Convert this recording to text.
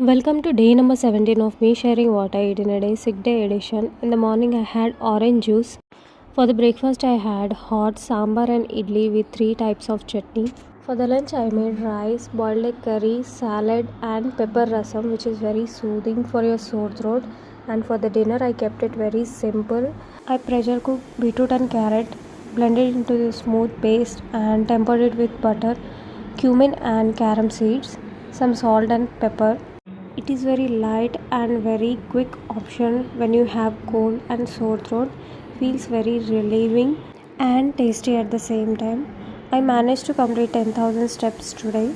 Welcome to day number 17 of me sharing what I eat in a day, sick day edition. In the morning, I had orange juice. For the breakfast, I had hot sambar and idli with three types of chutney. For the lunch, I made rice, boiled egg curry, salad, and pepper rasam, which is very soothing for your sore throat. And for the dinner, I kept it very simple. I pressure cooked beetroot and carrot, blended into the smooth paste, and tempered it with butter, cumin, and carom seeds, some salt and pepper. It is very light and very quick option when you have cold and sore throat. Feels very relieving and tasty at the same time. I managed to complete 10,000 steps today.